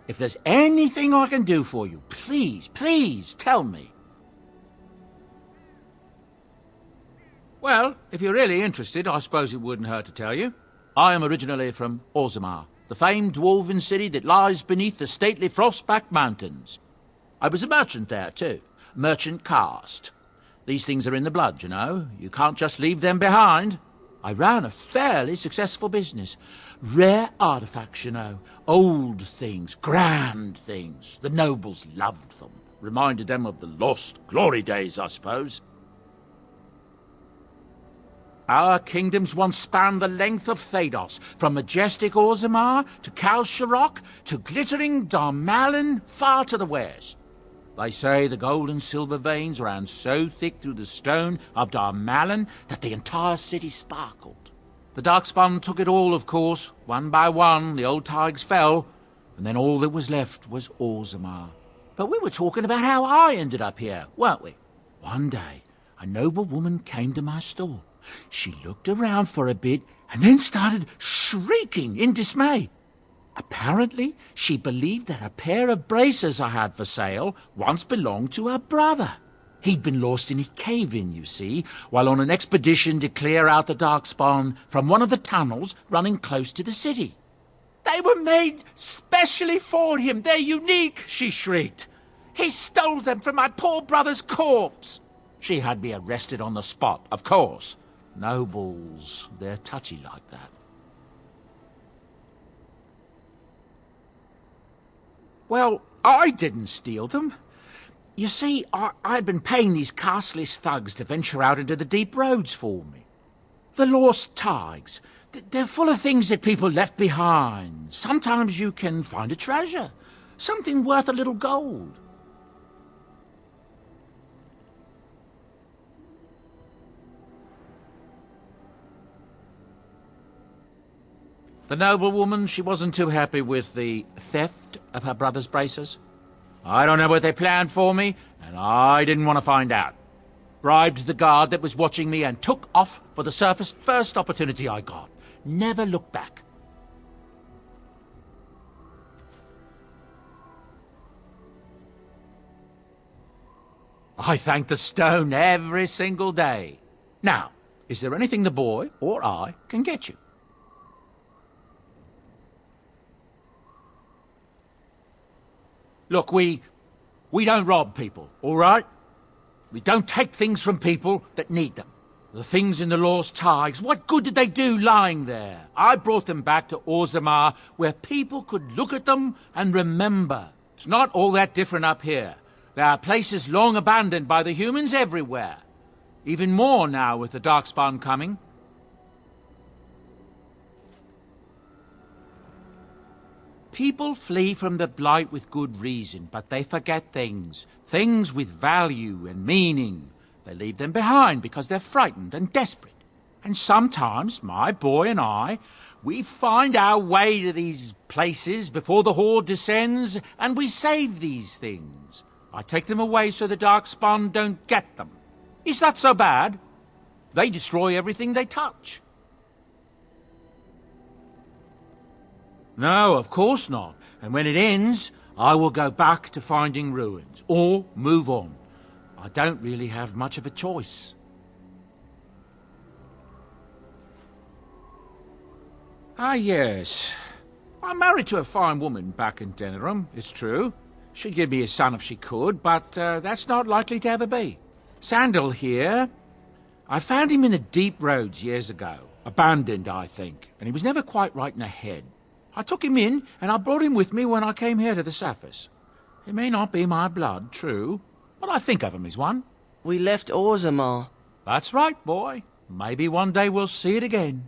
If there's anything I can do for you, please, please tell me. Well, if you're really interested, I suppose it wouldn't hurt to tell you. I am originally from Orzammar, the famed dwarven city that lies beneath the stately Frostback Mountains. I was a merchant there, too. Merchant caste. These things are in the blood, you know. You can't just leave them behind. I ran a fairly successful business. Rare artifacts, you know. Old things, grand things. The nobles loved them. Reminded them of the lost glory days, I suppose. Our kingdoms once spanned the length of Thados, from majestic Orzammar to Kalsharok to glittering Darmalin far to the west. They say the gold and silver veins ran so thick through the stone of Darmalin that the entire city sparkled. The Darkspawn took it all, of course. One by one, the old Tigers fell, and then all that was left was Orzammar. But we were talking about how I ended up here, weren't we? One day, a noble woman came to my store. She looked around for a bit and then started shrieking in dismay. Apparently, she believed that a pair of braces I had for sale once belonged to her brother. He'd been lost in a cave-in, you see, while on an expedition to clear out the Darkspawn from one of the tunnels running close to the city. "They were made specially for him. They're unique," she shrieked. "He stole them from my poor brother's corpse." She had me arrested on the spot, of course. Nobles, they're touchy like that. Well, I didn't steal them. You see, I'd been paying these castless thugs to venture out into the deep roads for me. The lost tigers, they're full of things that people left behind. Sometimes you can find a treasure, something worth a little gold. The noblewoman, she wasn't too happy with the theft of her brother's braces. I don't know what they planned for me, and I didn't want to find out. Bribed the guard that was watching me and took off for the surface first opportunity I got. Never looked back. I thank the stone every single day. Now, is there anything the boy or I can get you? Look, we don't rob people, all right? We don't take things from people that need them. The things in the lost tigers, what good did they do lying there? I brought them back to Orzammar, where people could look at them and remember. It's not all that different up here. There are places long abandoned by the humans everywhere. Even more now with the Darkspawn coming. People flee from the Blight with good reason, but they forget things. Things with value and meaning. They leave them behind because they're frightened and desperate. And sometimes, my boy and I, we find our way to these places before the Horde descends, and we save these things. I take them away so the Darkspawn don't get them. Is that so bad? They destroy everything they touch. No, of course not. And when it ends, I will go back to finding ruins, or move on. I don't really have much of a choice. Ah, yes. I'm married to a fine woman back in Denerim, it's true. She'd give me a son if she could, but that's not likely to ever be. Sandal here. I found him in the deep roads years ago. Abandoned, I think, and he was never quite right in the head. I took him in, and I brought him with me when I came here to the surface. He may not be my blood, true, but I think of him as one. We left Orzammar. That's right, boy. Maybe one day we'll see it again.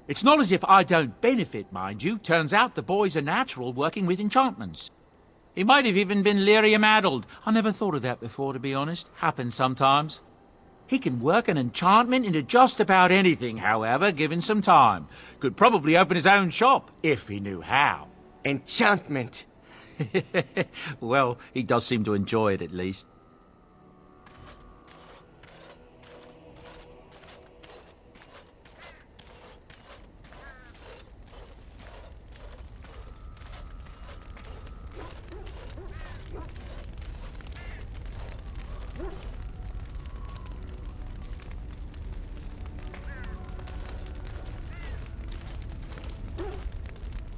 It's not as if I don't benefit, mind you. Turns out the boy's a natural working with enchantments. He might have even been lyrium-addled. I never thought of that before, to be honest. Happens sometimes. He can work an enchantment into just about anything, however, given some time. Could probably open his own shop, if he knew how. Enchantment. Well, he does seem to enjoy it, at least.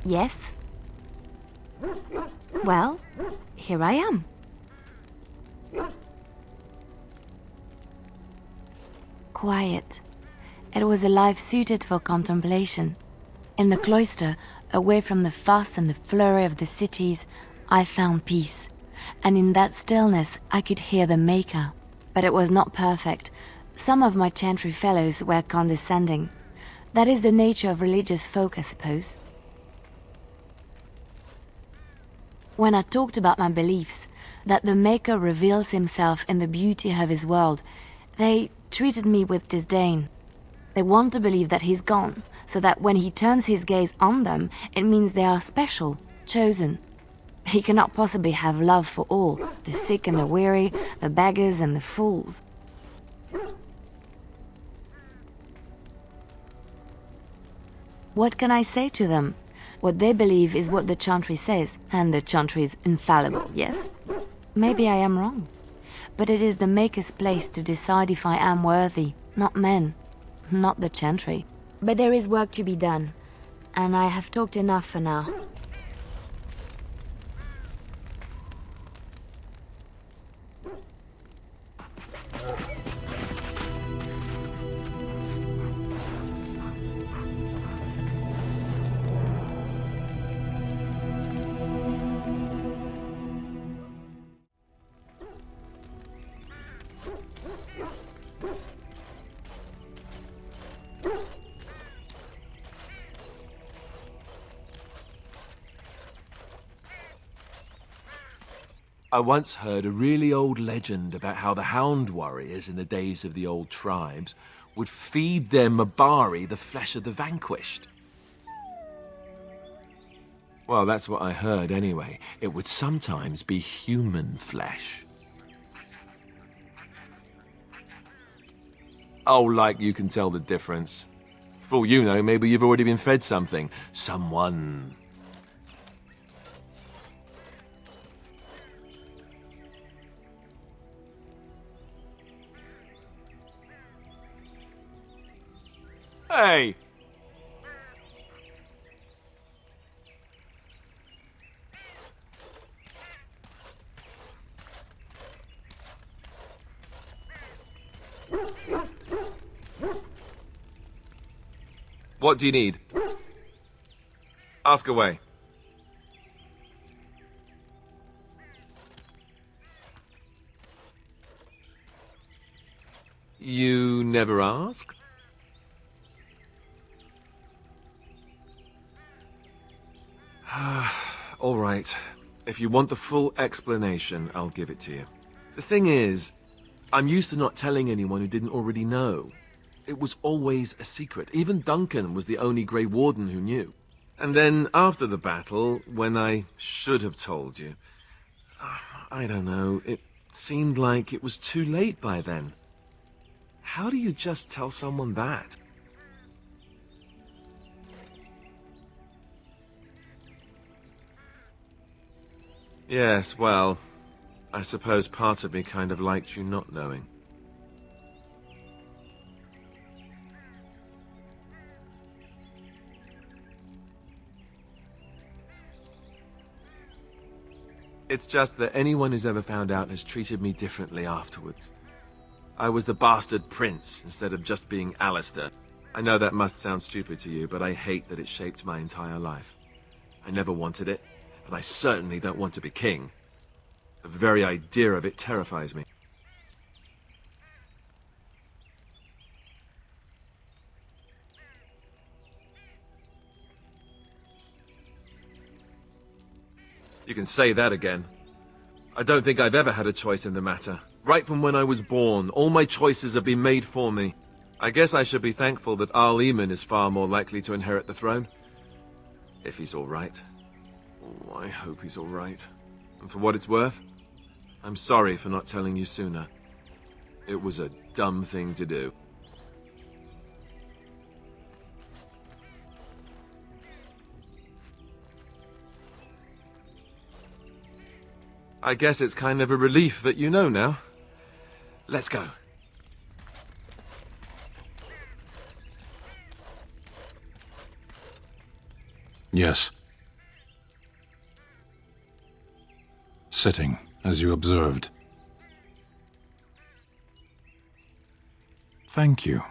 Yes? Well, here I am. Quiet. It was a life suited for contemplation. In the cloister, away from the fuss and the flurry of the cities, I found peace. And in that stillness, I could hear the Maker. But it was not perfect. Some of my chantry fellows were condescending. That is the nature of religious folk, I suppose. When I talked about my beliefs, that the Maker reveals himself in the beauty of his world, they treated me with disdain. They want to believe that he's gone, so that when he turns his gaze on them, it means they are special, chosen. He cannot possibly have love for all, the sick and the weary, the beggars and the fools. What can I say to them? What they believe is what the chantry says, and the chantry is infallible, yes? Maybe I am wrong. But it is the Maker's place to decide if I am worthy, not men, not the chantry. But there is work to be done, and I have talked enough for now. I once heard a really old legend about how the hound warriors in the days of the old tribes would feed their Mabari the flesh of the vanquished. Well, that's what I heard anyway. It would sometimes be human flesh. Oh, like you can tell the difference. For all you know, maybe you've already been fed something. Someone. Hey! What do you need? Ask away. You never asked? All right. If you want the full explanation, I'll give it to you. The thing is, I'm used to not telling anyone who didn't already know. It was always a secret. Even Duncan was the only Grey Warden who knew. And then after the battle, when I should have told you, I don't know, it seemed like it was too late by then. How do you just tell someone that? Yes, well, I suppose part of me kind of liked you not knowing. It's just that anyone who's ever found out has treated me differently afterwards. I was the bastard prince instead of just being Alistair. I know that must sound stupid to you, but I hate that it shaped my entire life. I never wanted it, and I certainly don't want to be king. The very idea of it terrifies me. You can say that again. I don't think I've ever had a choice in the matter. Right from when I was born, all my choices have been made for me. I guess I should be thankful that Eamon is far more likely to inherit the throne. If he's all right. Oh, I hope he's all right. And for what it's worth, I'm sorry for not telling you sooner. It was a dumb thing to do. I guess it's kind of a relief that you know now. Let's go. Yes, sitting, as you observed. Thank you.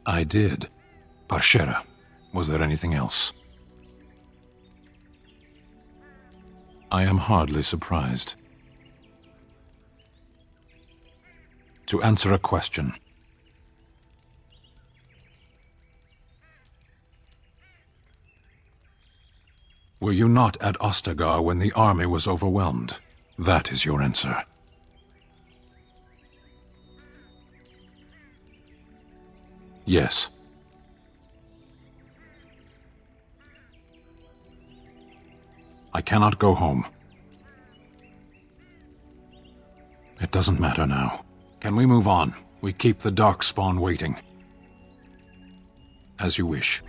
I did. Parshera, was there anything else? I am hardly surprised. To answer a question. Were you not at Ostagar when the army was overwhelmed? That is your answer. Yes. I cannot go home. It doesn't matter now. Can we move on? We keep the Darkspawn waiting. As you wish.